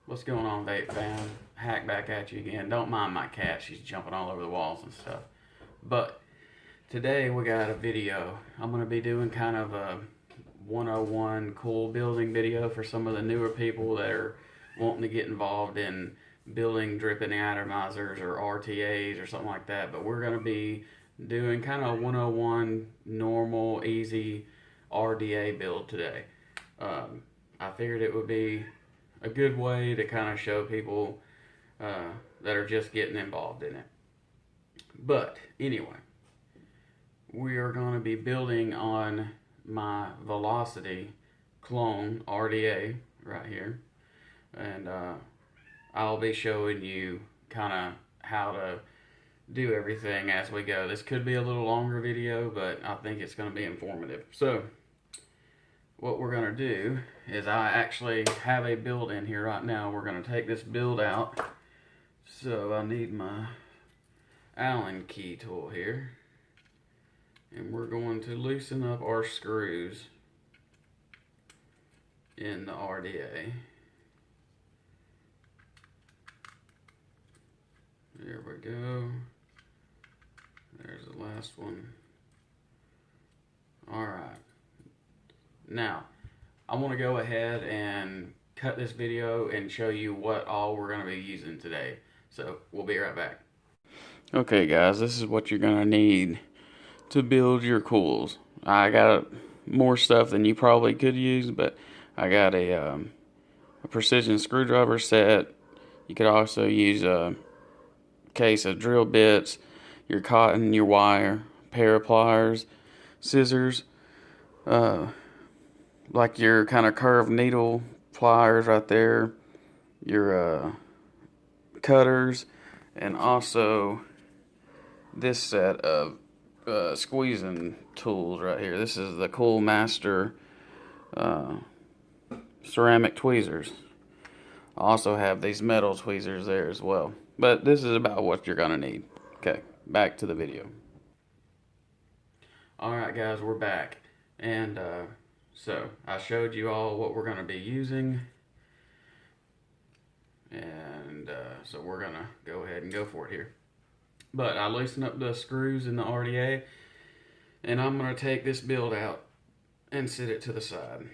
What's going on, Vape Fam? Hack back at you again. Don't mind my cat, she's jumping all over the walls and stuff. But today we got a video. I'm going to be doing kind of a 101 coil building video for some of the newer people that are wanting to get involved in building dripping atomizers or RTAs or something like that. But we're going to be doing kind of a 101 normal, easy RDA build today. I figured it would be a good way to kind of show people that are just getting involved in it. But anyway, we are going to be building on my Velocity clone RDA right here, and I'll be showing you kind of how to do everything as we go. This could be a little longer video, but I think it's going to be informative. So what we're going to do is I actually have a build in here right now. We're going to take this build out. So I need my Allen key tool here. And we're going to loosen up our screws in the RDA. There we go. There's the last one. Alright. Now, I want to go ahead and cut this video and show you what all we're going to be using today. So, we'll be right back. Okay guys, this is what you're going to need to build your coils. I got more stuff than you probably could use, but I got a precision screwdriver set. You could also use a case of drill bits, your cotton, your wire, pair of pliers, scissors, like your kind of curved needle pliers right there, your cutters, and also this set of squeezing tools right here. This is the Coil Master ceramic tweezers. I also have these metal tweezers there as well. But this is about what you're gonna need. Okay, back to the video. Alright guys, we're back. And so I showed you all what we're going to be using, and so we're going to go ahead and go for it here. But I loosened up the screws in the RDA, and I'm going to take this build out and sit it to the side.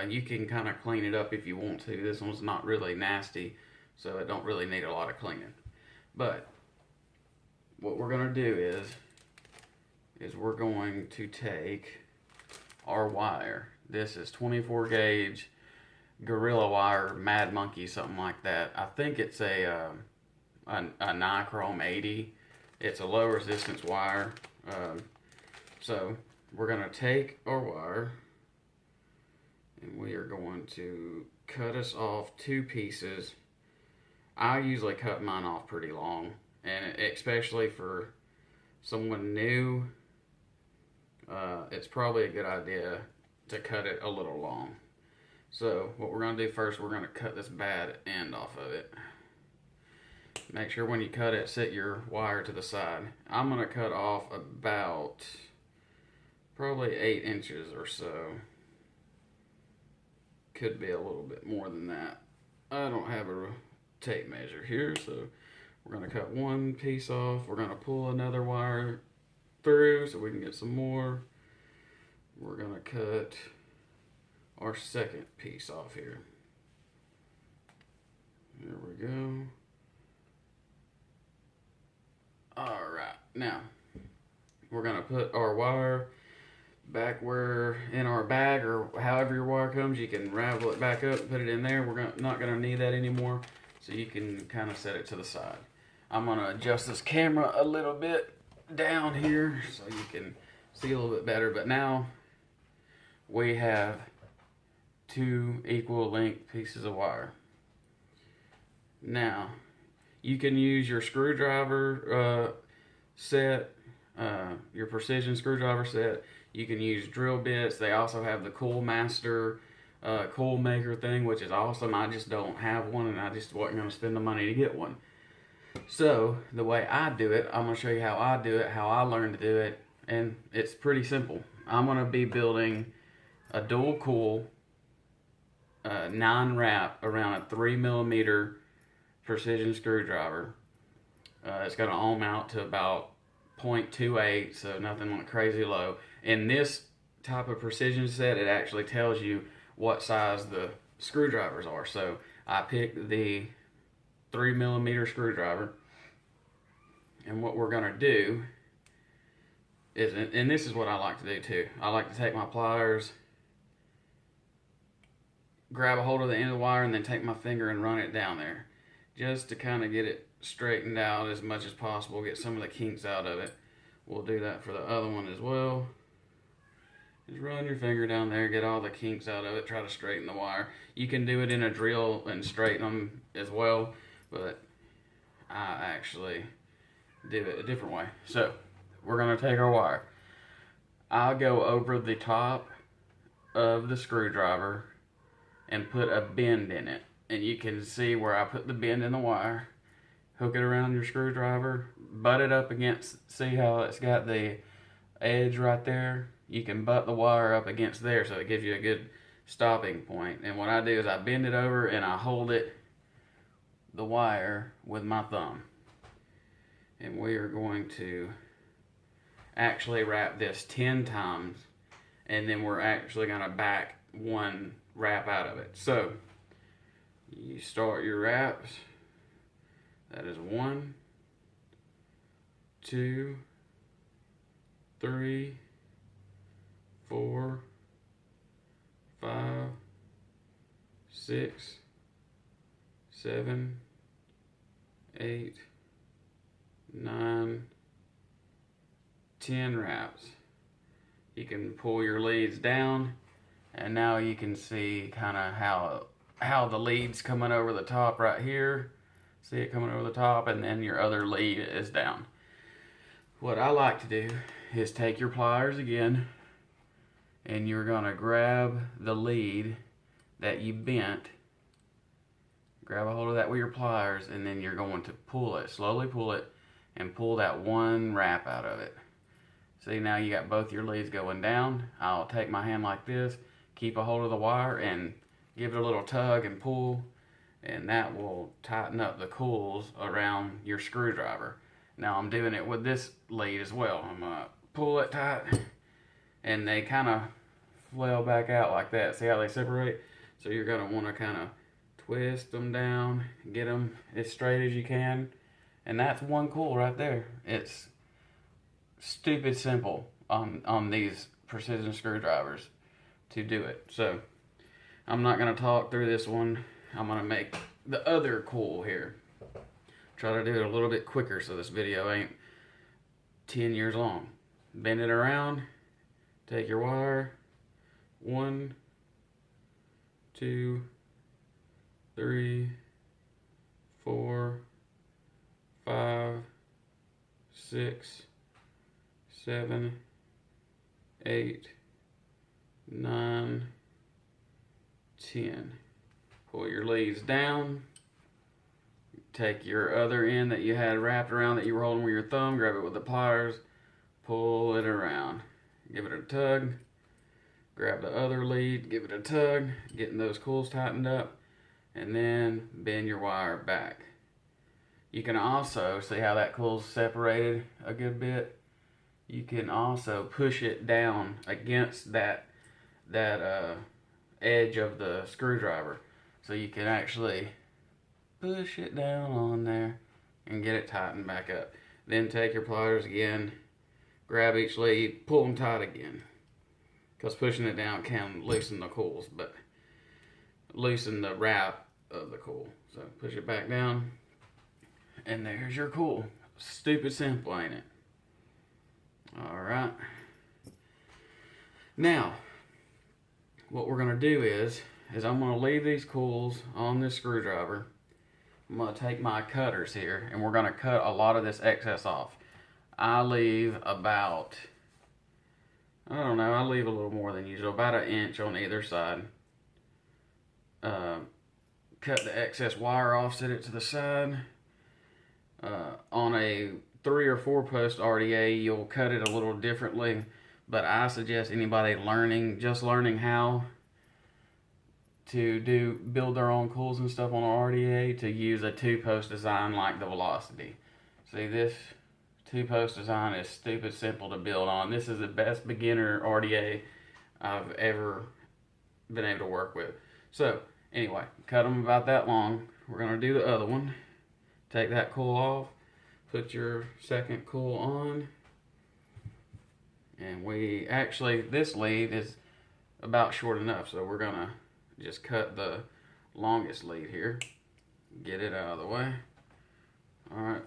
You can kind of clean it up if you want to. This one's not really nasty, so it don't really need a lot of cleaning. But what we're going to do is we're going to take our wire. This is 24 gauge Gorilla Wire, Mad Monkey, something like that. I think it's a Nichrome 80. It's a low resistance wire. So we're going to take our wire and we are going to cut us off two pieces. I usually cut mine off pretty long, and especially for someone new, it's probably a good idea to cut it a little long. So what we're going to do first, we're going to cut this bad end off of it. Make sure when you cut it, set your wire to the side. I'm going to cut off about probably 8 inches or so. Could be a little bit more than that. I don't have a tape measure here, so we're going to cut one piece off. We're going to pull another wire through so we can get some more. We're going to cut our second piece off here. There we go. Alright, now we're going to put our wire back where in our bag, or however your wire comes. You can ravel it back up, put it in there. We're not going to need that anymore, so you can kind of set it to the side. I'm going to adjust this camera a little bit down here so you can see a little bit better. But now we have two equal length pieces of wire. Now you can use your screwdriver set, your precision screwdriver set. You can use drill bits. They also have the Coil Master coil maker thing, which is awesome. I just don't have one, and I just wasn't going to spend the money to get one. So the way I do it, I'm going to show you how I do it, how I learned to do it, and it's pretty simple. I'm going to be building a dual coil 9 wrap around a 3mm precision screwdriver. It's going to ohm out to about 0.28, so nothing like crazy low. In this type of precision set, it actually tells you what size the screwdrivers are. So I picked the 3mm screwdriver, and what we're going to do is, and this is what I like to do too, I like to take my pliers, grab a hold of the end of the wire, and then take my finger and run it down there, just to kind of get it straightened out as much as possible, get some of the kinks out of it. We'll do that for the other one as well. Just run your finger down there, get all the kinks out of it, try to straighten the wire. You can do it in a drill and straighten them as well, but I actually did it a different way. So we're going to take our wire. I'll go over the top of the screwdriver and put a bend in it. And you can see where I put the bend in the wire. Hook it around your screwdriver, butt it up against, see how it's got the edge right there? You can butt the wire up against there so it gives you a good stopping point. And what I do is I bend it over and I hold it, the wire, with my thumb. And we are going to actually wrap this 10 times, and then we're actually going to back 1 wrap out of it. So you start your wraps. That is 1, 2, 3, 4, 5, 6, 7, 8, 9, 10 wraps. You can pull your leads down, and now you can see kind of how the lead's coming over the top right here. See it coming over the top, and then your other lead is down. What I like to do is take your pliers again, and you're going to grab the lead that you bent. Grab a hold of that with your pliers, and then you're going to pull it, slowly pull it, and pull that 1 wrap out of it. See, now you got both your leads going down. I'll take my hand like this, keep a hold of the wire, and give it a little tug and pull, and that will tighten up the coils around your screwdriver. Now I'm doing it with this lead as well. I'm going to pull it tight, and they kind of flail back out like that. See how they separate? So you're going to want to kind of twist them down, get them as straight as you can, and that's 1 coil right there. It's stupid simple on these precision screwdrivers to do it. So I'm not going to talk through this one. I'm going to make the other coil here. Try to do it a little bit quicker so this video ain't 10 years long. Bend it around, take your wire, 1, 2, 3, 4, 5, 6, 7, 8, 9, 10. Pull your leads down. Take your other end that you had wrapped around that you were holding with your thumb, grab it with the pliers, pull it around. Give it a tug. Grab the other lead, give it a tug, getting those coils tightened up, and then bend your wire back. You can also, see how that coil's separated a good bit? You can also push it down against that edge of the screwdriver. So you can actually push it down on there and get it tightened back up. Then take your pliers again, grab each lead, pull them tight again. Because pushing it down can loosen the coils, but loosen the wrap of the coil. So push it back down, and there's your coil. Stupid simple, ain't it? Alright. Now, what we're going to do is I'm going to leave these coils on this screwdriver. I'm going to take my cutters here, and we're going to cut a lot of this excess off. I leave about, I don't know, I leave a little more than usual, about 1 inch on either side. Cut the excess wire off, set it to the side. On a 3 or 4 post RDA, you'll cut it a little differently, but I suggest anybody just learning how to build their own coils and stuff on RDA to use a 2-post design like the Velocity. See, this 2-post design is stupid simple to build on. This is the best beginner RDA I've ever been able to work with. So anyway, cut them about that long. We're gonna do the other one. Take that coil off, put your second coil on, and we actually, this lead is about short enough, so we're gonna just cut the longest lead here, get it out of the way. All right,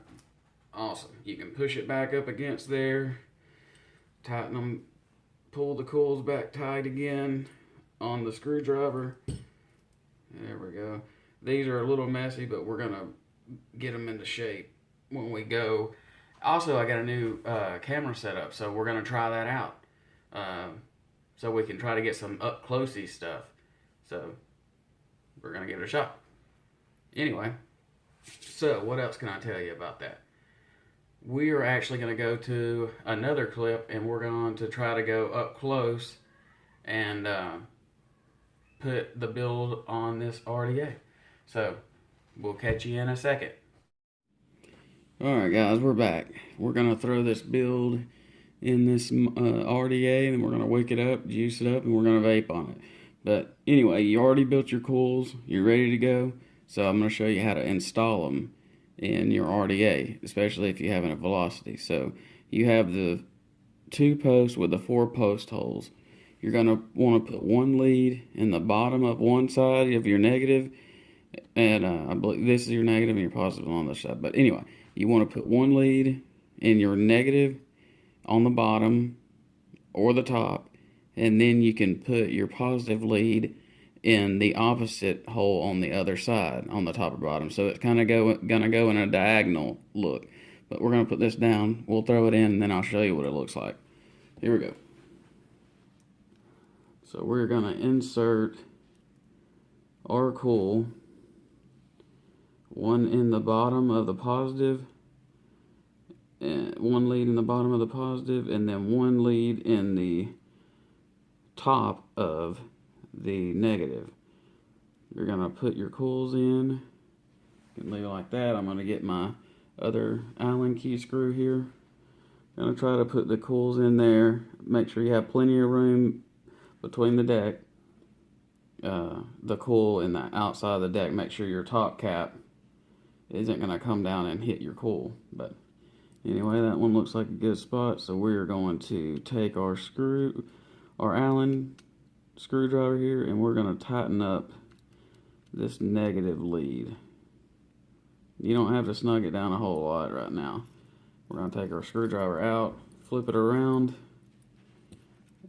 awesome. You can push it back up against there, tighten them, pull the coils back tight again on the screwdriver. There we go. These are a little messy, but we're gonna get them into shape when we go. Also, I got a new camera set up, so we're gonna try that out. So we can try to get some up closey stuff. So we're gonna give it a shot. Anyway, so what else can I tell you about that? We are actually gonna go to another clip, and we're going to try to go up close and put the build on this RDA. So we'll catch you in a second. Alright guys, we're back. We're gonna throw this build in this RDA, and we're gonna wick it up, juice it up, and we're gonna vape on it. But anyway, you already built your coils, you're ready to go. So I'm gonna show you how to install them in your RDA, especially if you have a Velocity. So you have the 2 posts with the 4 post holes. You're gonna want to put one lead in the bottom of one side of your negative, and I believe this is your negative and your positive on the other side. But anyway, you want to put one lead in your negative on the bottom or the top, and then you can put your positive lead in the opposite hole on the other side, on the top or bottom. So it's kind of gonna go in a diagonal look. But we're gonna put this down. We'll throw it in, and then I'll show you what it looks like. Here we go. So we're gonna insert our coil, one in the bottom of the positive, and one lead in the bottom of the positive, and then one lead in the top of the negative. You're gonna put your coils in. You can leave it like that. I'm gonna get my other Allen key screw here. Gonna try to put the coils in there. Make sure you have plenty of room between the deck, the coil and the outside of the deck. Make sure your top cap isn't gonna come down and hit your coil. But anyway, that one looks like a good spot. So we're going to take our Allen screwdriver here, and we're gonna tighten up this negative lead. You don't have to snug it down a whole lot right now. We're gonna take our screwdriver out, flip it around,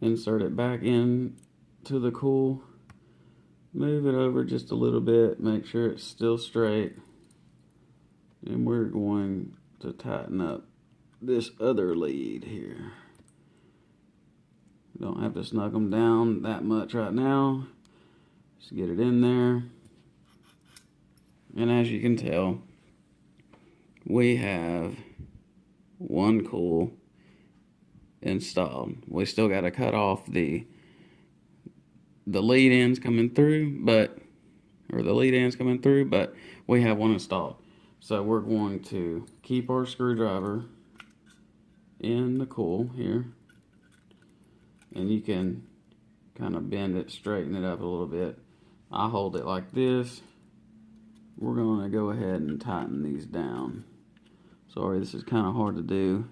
insert it back in to the coil, move it over just a little bit, make sure it's still straight, and we're going to tighten up this other lead here. Don't have to snug them down that much right now. Just get it in there. And as you can tell, we have one coil installed. We still got to cut off the lead ends coming through, but we have one installed. So we're going to keep our screwdriver in the coil here, and you can kind of bend it, straighten it up a little bit. I hold it like this. We're going to go ahead and tighten these down. Sorry, this is kind of hard to do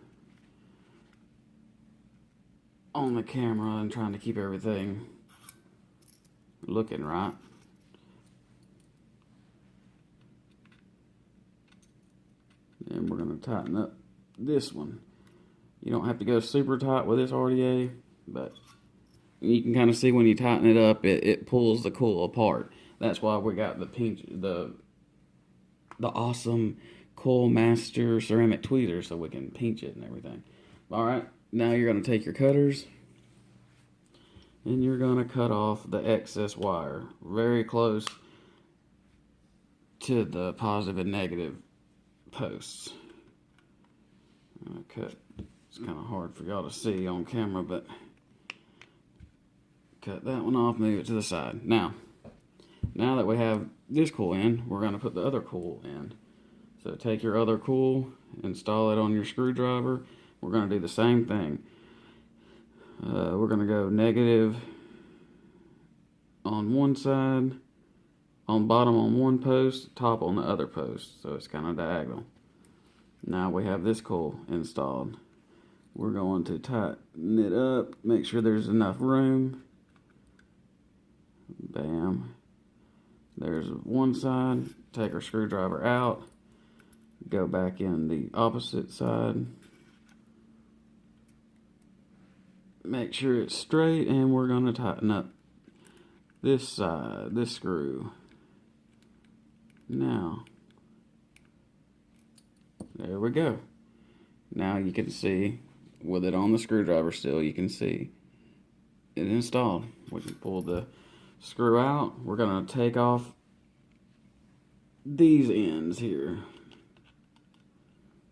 on the camera and trying to keep everything looking right. And we're going to tighten up this one. You don't have to go super tight with this RDA, but you can kind of see when you tighten it up, it pulls the coil apart. That's why we got the awesome Coil Master ceramic tweezer, so we can pinch it and everything. All right, now you're going to take your cutters and you're going to cut off the excess wire very close to the positive and negative posts. I'm going to cut. It's kind of hard for y'all to see on camera, but cut that one off, move it to the side. Now, Now that we have this coil in, we're going to put the other coil in. So take your other coil, install it on your screwdriver. We're going to do the same thing. We're going to go negative on one side, on bottom on one post, top on the other post. So it's kind of diagonal. Now we have this coil installed. We're going to tighten it up, make sure there's enough room. Bam. There's one side. Take our screwdriver out. Go back in the opposite side. Make sure it's straight, and we're going to tighten up this side, this screw. Now, there we go. Now you can see, with it on the screwdriver still, you can see it installed. We can pull the screw out. We're going to take off these ends here.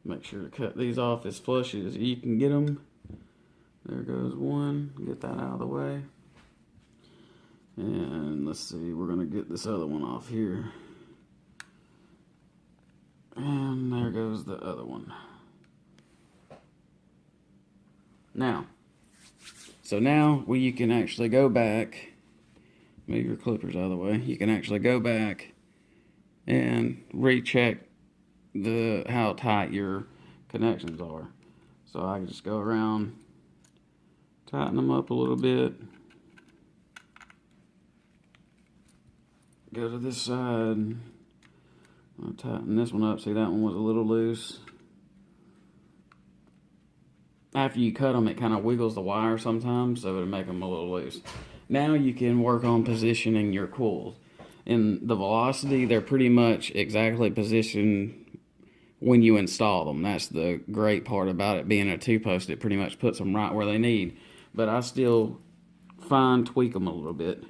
Make sure to cut these off as flush as you can get them. There goes one. Get that out of the way. And let's see, we're going to get this other one off here. And there goes the other one. Now, you can actually go back. Move your clippers out of the way. You can actually go back and recheck how tight your connections are. So I can just go around, tighten them up a little bit. Go to this side. I'll tighten this one up. See, that one was a little loose. After you cut them, it kind of wiggles the wire sometimes, so it'll make them a little loose. Now you can work on positioning your coils. In the velocity, they're pretty much exactly positioned when you install them. That's the great part about it being a two-post. It pretty much puts them right where they need. But I still fine tweak them a little bit.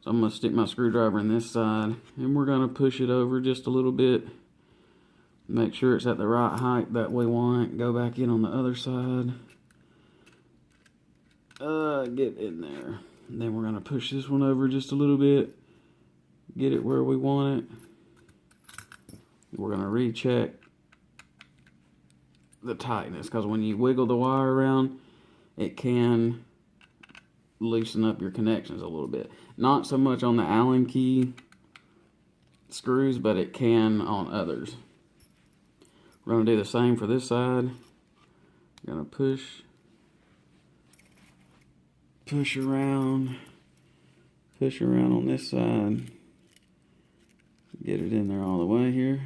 So I'm going to stick my screwdriver in this side, and we're going to push it over just a little bit. Make sure it's at the right height that we want. Go back in on the other side. Get in there. And then we're going to push this one over just a little bit. Get it where we want it. We're going to recheck the tightness, because when you wiggle the wire around, it can loosen up your connections a little bit. Not so much on the Allen key screws, but it can on others. We're going to do the same for this side. We're going to push around on this side. Get it in there all the way here.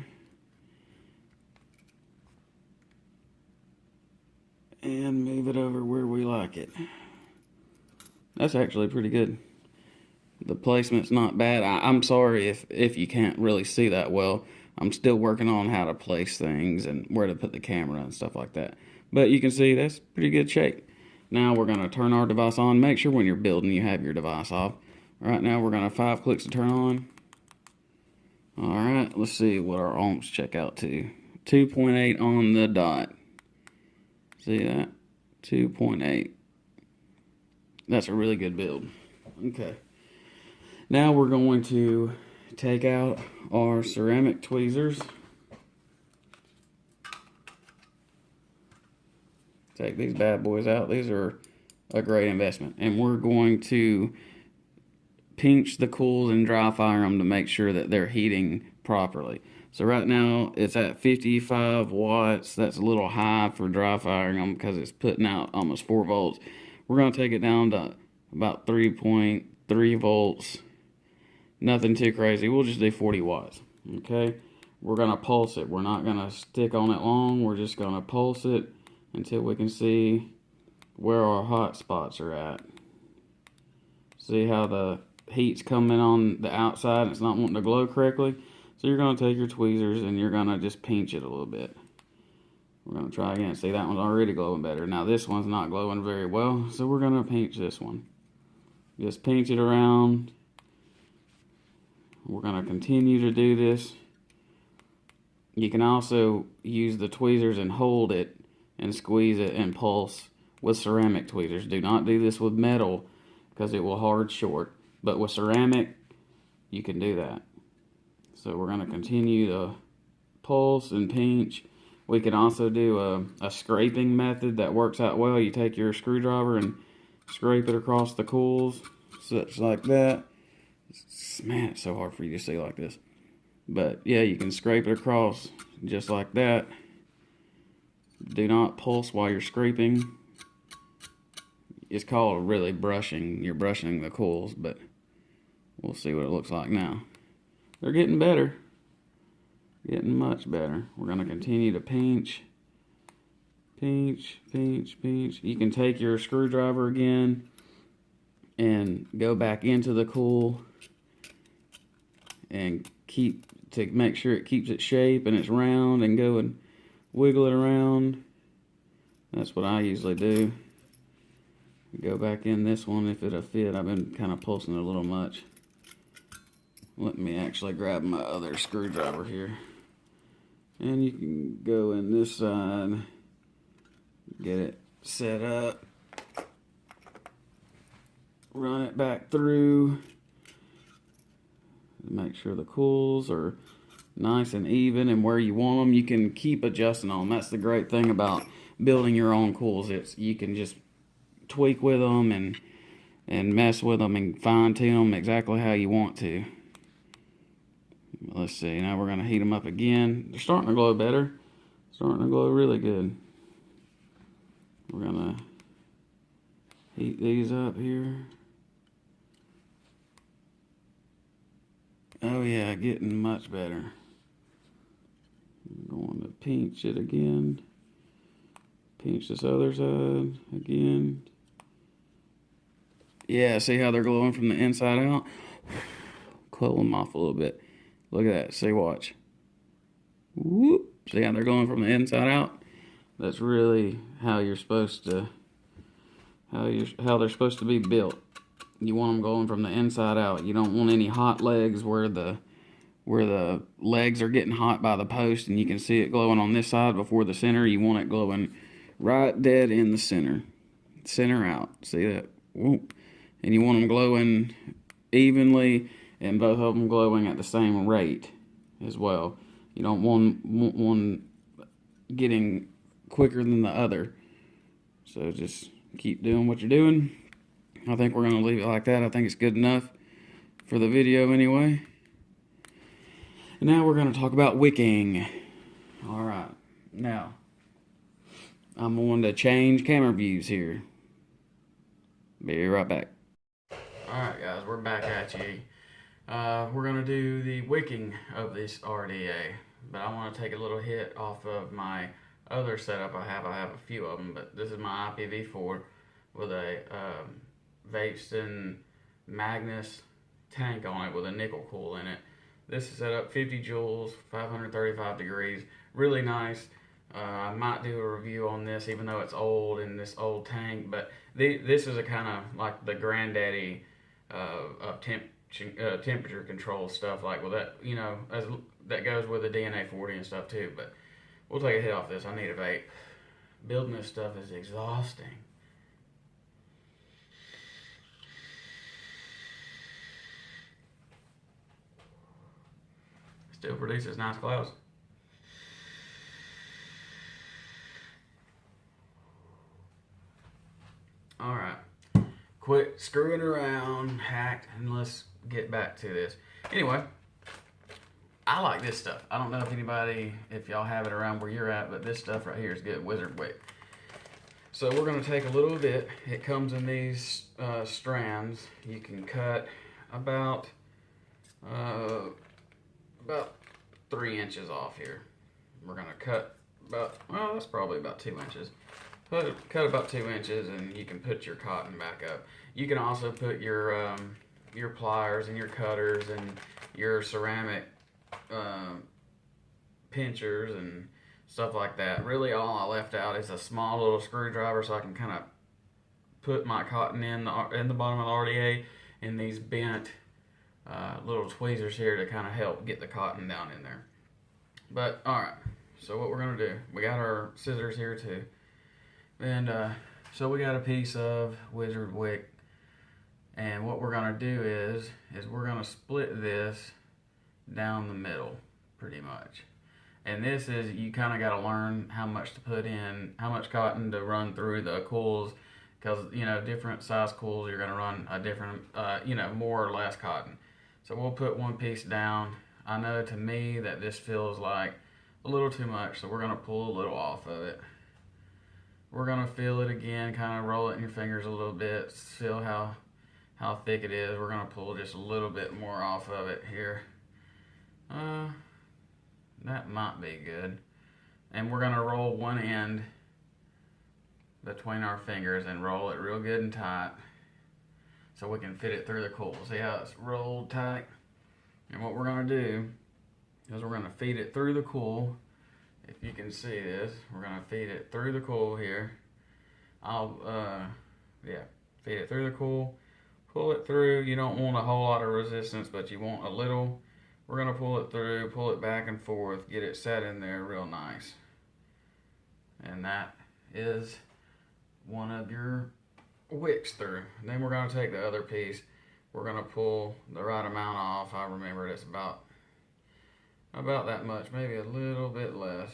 And move it over where we like it. That's actually pretty good. The placement's not bad. I'm sorry if you can't really see that well. I'm still working on how to place things and where to put the camera and stuff like that. But you can see that's pretty good shape. Now we're going to turn our device on. Make sure when you're building you have your device off. Right now we're going to 5 clicks to turn on. Alright, let's see what our ohms check out to. 2.8 on the dot. See that? 2.8. That's a really good build. Okay. Now we're going to take out our ceramic tweezers. Take these bad boys out. These are a great investment. And we're going to pinch the coils and dry fire them to make sure that they're heating properly. So right now it's at 55 watts. That's a little high for dry firing them because it's putting out almost 4 volts. We're going to take it down to about 3.3 volts. Nothing too crazy. We'll just do 40 watts. Okay. We're going to pulse it. We're not going to stick on it long. We're just going to pulse it until we can see where our hot spots are at. See how the heat's coming on the outside and it's not wanting to glow correctly? So you're going to take your tweezers and you're going to just pinch it a little bit. We're going to try again. See, that one's already glowing better. Now this one's not glowing very well, so we're going to pinch this one. Just pinch it around. We're going to continue to do this. You can also use the tweezers and hold it and squeeze it and pulse with ceramic tweezers. Do not do this with metal because it will hard short. But with ceramic, you can do that. So we're going to continue to pulse and pinch. We can also do a scraping method that works out well. You take your screwdriver and scrape it across the coils, such like that. Man, it's so hard for you to see like this. But yeah, you can scrape it across just like that. Do not pulse while you're scraping. It's called really brushing. You're brushing the coils, but we'll see what it looks like now. They're getting better. Getting much better. We're going to continue to pinch. Pinch, pinch, pinch. You can take your screwdriver again and go back into the coil and make sure it keeps its shape and it's round, and go and wiggle it around. That's what I usually do. Go back in this one if it'll fit. I've been kind of pulsing it a little much. Let me actually grab my other screwdriver here. And you can go in this side, get it set up, run it back through, make sure the coils are nice and even and where you want them. You can keep adjusting them. That's the great thing about building your own coils. You can just tweak with them and mess with them and fine tune them exactly how you want to. Let's see, now we're going to heat them up again. They're starting to glow better. Starting to glow really good. We're going to heat these up here. Oh yeah, getting much better. I'm going to pinch it again. Pinch this other side again. Yeah, see how they're glowing from the inside out? Cool them off a little bit. Look at that. See, watch. Whoop. See how they're going from the inside out? That's really how you're supposed to, how they're supposed to be built. You want them going from the inside out. You don't want any hot legs where the legs are getting hot by the post and you can see it glowing on this side before the center. You want it glowing right dead in the center. Center out. See that? Whoop. And you want them glowing evenly, and both of them glowing at the same rate as well. You don't want one getting quicker than the other. So just keep doing what you're doing. I think we're going to leave it like that. I think it's good enough for the video anyway. And now we're going to talk about wicking. Alright, now I'm going to change camera views here. Be right back. Alright guys, we're back at you. We're going to do the wicking of this RDA, but I want to take a little hit off of my other setup I have. I have a few of them, but this is my IPv4 with a Vapes Magnus tank on it with a nickel coil in it. This is set up 50 joules, 535 degrees, really nice. I might do a review on this even though it's old in this old tank, but this is a kind of like the granddaddy of temperature control stuff, like with that, you know, that goes with the DNA 40 and stuff too. But we'll take a hit off this. I need a vape. Building this stuff is exhausting. Still produces nice clouds. Alright, quit screwing around, hacked, and let's get back to this. Anyway, I like this stuff. I don't know if y'all have it around where you're at, but this stuff right here is good, Wizard Wick. So we're going to take a little bit. It comes in these strands. You can cut about 3 inches off here. We're going to cut about, well, that's probably about 2 inches. Cut about 2 inches, and you can put your cotton back up. You can also put your pliers and your cutters and your ceramic pinchers and stuff like that. Really, all I left out is a small little screwdriver so I can kind of put my cotton in the bottom of the RDA, and these bent little tweezers here to kind of help get the cotton down in there. But alright, so what we're going to do, we got our scissors here too. And so we got a piece of Wizard Wick And what we're gonna do is we're gonna split this down the middle, pretty much. And this is, you kind of got to learn how much to put in, how much cotton to run through the coils, because, you know, different size coils, you're going to run a different, you know, more or less cotton. So we'll put one piece down. I know to me that this feels like a little too much, so we're going to pull a little off of it. We're going to feel it again, kind of roll it in your fingers a little bit, feel how thick it is. We're going to pull just a little bit more off of it here. That might be good. And we're going to roll one end between our fingers and roll it real good and tight so we can fit it through the coil. See how it's rolled tight? And what we're going to do is we're going to feed it through the coil. If you can see this, we're going to feed it through the coil here. Feed it through the coil. Pull it through. You don't want a whole lot of resistance, but you want a little. We're going to pull it through, pull it back and forth, get it set in there real nice. And that is one of your wicks through. And then we're going to take the other piece. We're going to pull the right amount off. I remember it's about that much, maybe a little bit less.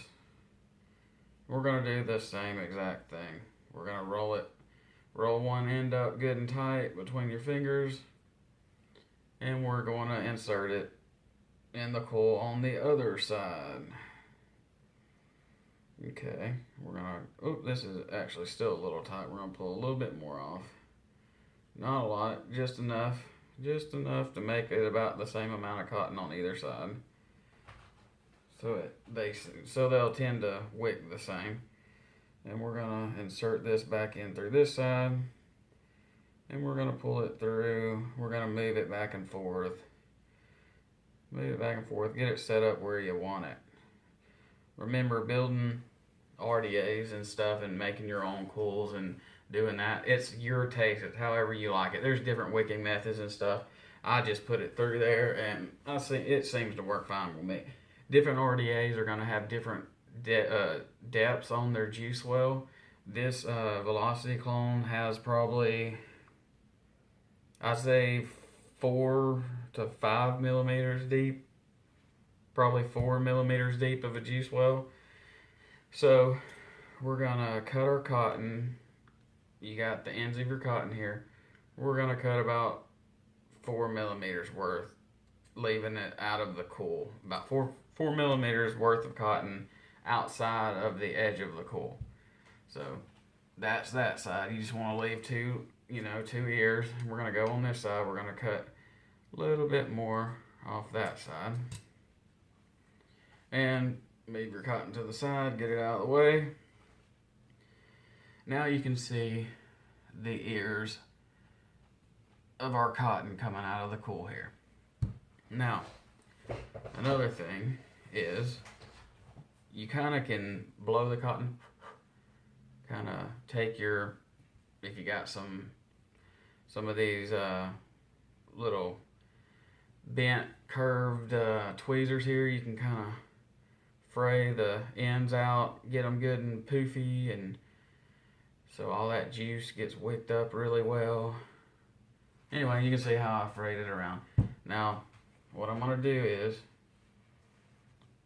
We're going to do the same exact thing. We're going to roll one end up good and tight between your fingers. And we're going to insert it in the coil on the other side. Okay, we're gonna, this is actually still a little tight. We're gonna pull a little bit more off. Not a lot, just enough to make it about the same amount of cotton on either side. So they'll tend to wick the same. And we're gonna insert this back in through this side. And we're gonna pull it through. We're gonna move it back and forth. Move it back and forth, get it set up where you want it. Remember, building RDAs and stuff and making your own coils and doing that, it's your taste, it's however you like it. There's different wicking methods and stuff. I just put it through there and it seems to work fine with me. Different RDAs are going to have different depths on their juice well. This Velocity clone has probably, I'd say, 4 to 5 millimeters deep, probably 4 millimeters deep of a juice well. So we're gonna cut our cotton. You got the ends of your cotton here. We're gonna cut about 4 millimeters worth, leaving it out of the coil. About 4 millimeters worth of cotton outside of the edge of the coil. So that's that side. You just want to leave two ears. We're gonna go on this side. We're gonna cut a little bit more off that side and move your cotton to the side, get it out of the way. Now you can see the ears of our cotton coming out of the coil here. Now, another thing is you kind of can blow the cotton, kind of take your, if you got some of these little bent, curved tweezers here, you can kind of fray the ends out, get them good and poofy, and so all that juice gets wicked up really well. Anyway, you can see how I frayed it around. Now, what I'm going to do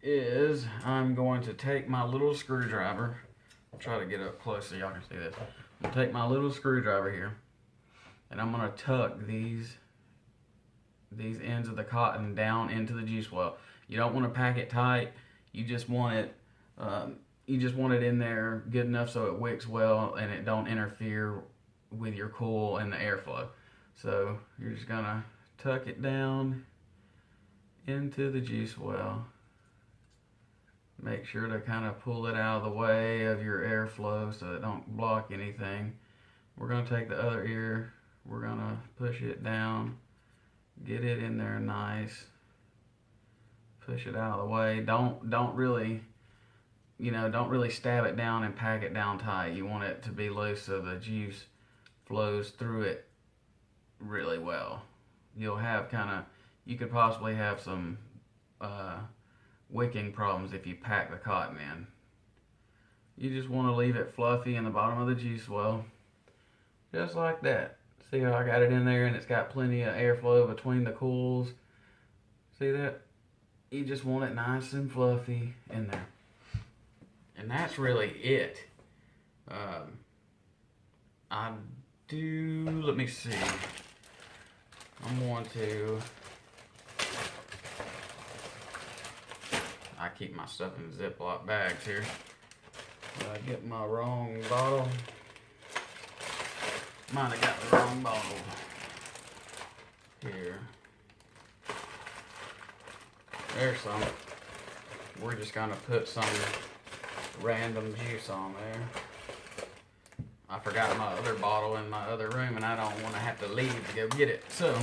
is I'm going to take my little screwdriver. I'll try to get up close so y'all can see this. I'm going to take my little screwdriver here, and I'm going to tuck these ends of the cotton down into the juice well. You don't want to pack it tight. You just want it in there good enough so it wicks well and it don't interfere with your coil and the airflow. So you're just gonna tuck it down into the juice well. Make sure to kind of pull it out of the way of your airflow so it don't block anything. We're gonna take the other ear, we're gonna push it down, get it in there nice, push it out of the way. Don't really stab it down and pack it down tight. You want it to be loose so the juice flows through it really well. You could possibly have some wicking problems if you pack the cotton in. You just want to leave it fluffy in the bottom of the juice well, just like that. See how I got it in there and it's got plenty of airflow between the coils. See that? You just want it nice and fluffy in there. And that's really it. Let me see. I'm going to, I keep my stuff in Ziploc bags here. I get my wrong bottle. Might have got the wrong bottle here. There's some. We're just gonna put some random juice on there. I forgot my other bottle in my other room and I don't want to have to leave to go get it. So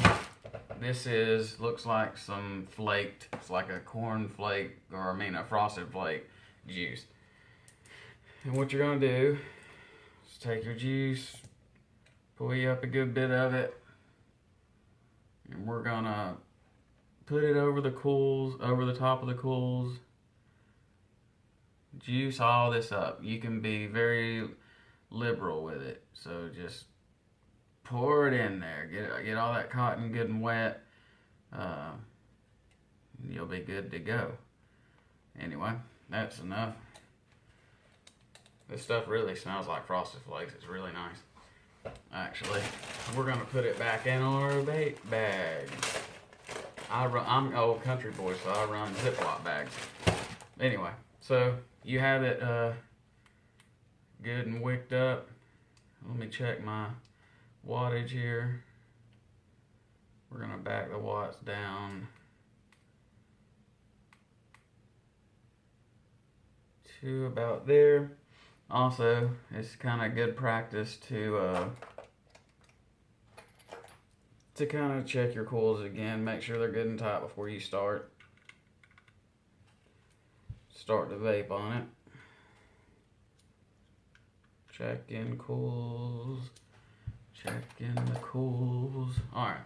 this looks like some flaked, it's like a corn flake, or I mean a frosted flake juice. And what you're gonna do is take your juice, pull you up a good bit of it, and we're gonna put it over the coils, over the top of the coils. Juice all this up. You can be very liberal with it, so just pour it in there. Get all that cotton good and wet. You'll be good to go. Anyway, that's enough. This stuff really smells like Frosted Flakes. It's really nice. Actually, we're gonna put it back in our vape bag. I'm an old country boy, so I run Ziploc bags. Anyway, so you have it good and wicked up. Let me check my wattage here. We're gonna back the watts down to about there. Also, it's kind of good practice to kind of check your coils again, make sure they're good and tight before you start to vape on it. Check in coils, check in the coils. Alright,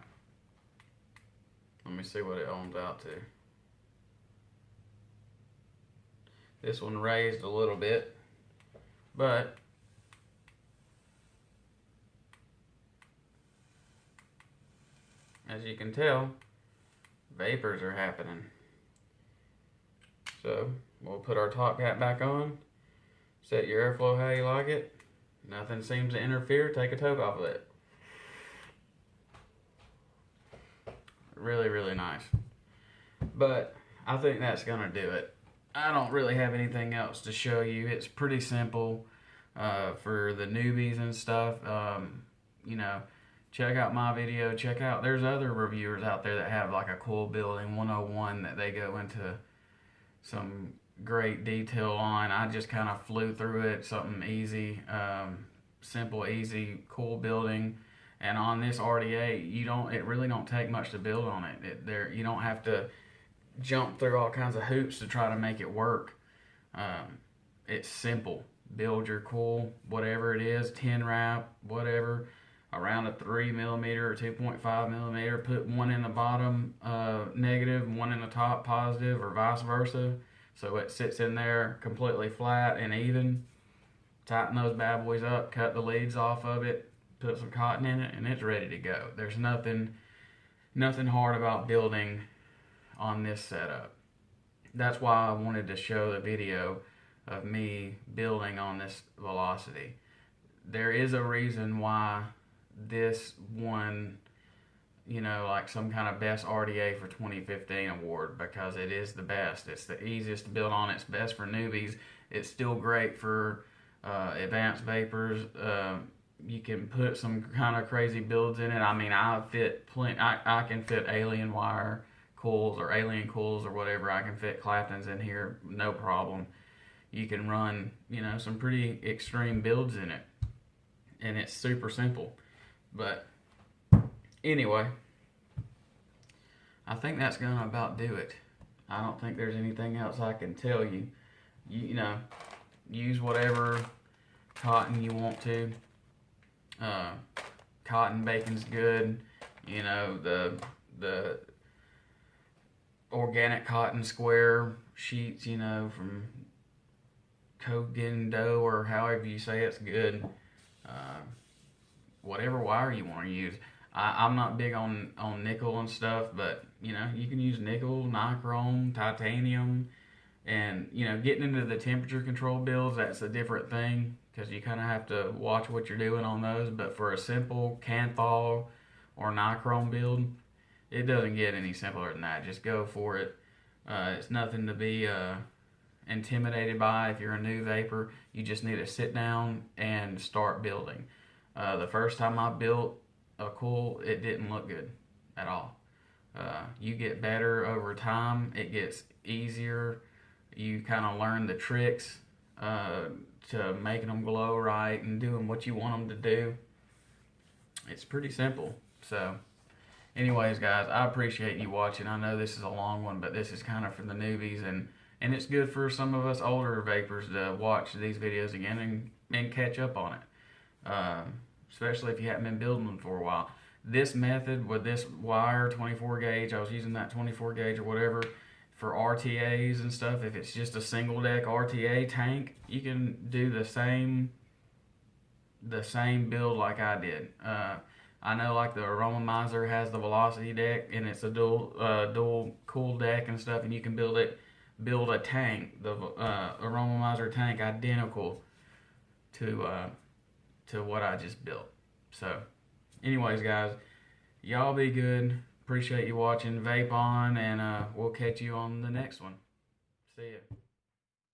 let me see what it ohms out to. This one raised a little bit, but as you can tell, vapors are happening. So we'll put our top cap back on, set your airflow how you like it. Nothing seems to interfere. Take a toke off of it. Really, really nice. But I think that's gonna do it. I don't really have anything else to show you. It's pretty simple for the newbies and stuff. You know, check out my video. Check out, there's other reviewers out there that have like a Coil Building 101 that they go into some great detail on. I just kind of flew through it, something easy, simple, easy, Coil Building. And on this RDA, it really don't take much to build on it. You don't have to jump through all kinds of hoops to try to make it work. It's simple. Build your coil, whatever it is, 10 wrap, whatever, around a 3mm or 2.5mm. Put one in the bottom negative, one in the top positive, or vice versa, so it sits in there completely flat and even. Tighten those bad boys up, cut the leads off of it, put some cotton in it, and it's ready to go. There's nothing hard about building on this setup. That's why I wanted to show the video of me building on this Velocity. There is a reason why this won, you know, like some kind of best RDA for 2015 award, because it is the best. It's the easiest to build on. It's best for newbies. It's still great for advanced vapors. You can put some kind of crazy builds in it. I mean, I can fit alien wire coils or alien coils or whatever. I can fit Claptons in here, no problem. You can run, you know, some pretty extreme builds in it, and it's super simple. But anyway, I think that's gonna about do it. I don't think there's anything else I can tell you. You know, use whatever cotton you want to. Cotton bacon's good. You know, the organic cotton square sheets, you know, from Kogan Dough or however you say it's good. whatever wire you want to use. I'm not big on nickel and stuff, but you know, you can use nickel, nichrome, titanium, and you know, getting into the temperature control builds, that's a different thing because you kind of have to watch what you're doing on those. But for a simple Casaa or nichrome build, it doesn't get any simpler than that. Just go for it. It's nothing to be intimidated by. If you're a new vapor, you just need to sit down and start building. The first time I built a coil, it didn't look good at all. You get better over time. It gets easier. You kind of learn the tricks to making them glow right and doing what you want them to do. It's pretty simple. So anyways, guys, I appreciate you watching. I know this is a long one, but this is kind of for the newbies, and it's good for some of us older vapors to watch these videos again and catch up on it, especially if you haven't been building them for a while. This method with this wire, 24 gauge, I was using that 24 gauge or whatever for RTAs and stuff. If it's just a single deck RTA tank, you can do the same build like I did. I know like the Aromomizer has the velocity deck, and it's a dual cool deck and stuff, and you can build a tank, the Aromomizer tank, identical to what I just built. So anyways, guys, y'all be good. Appreciate you watching. Vape on, and we'll catch you on the next one. See ya.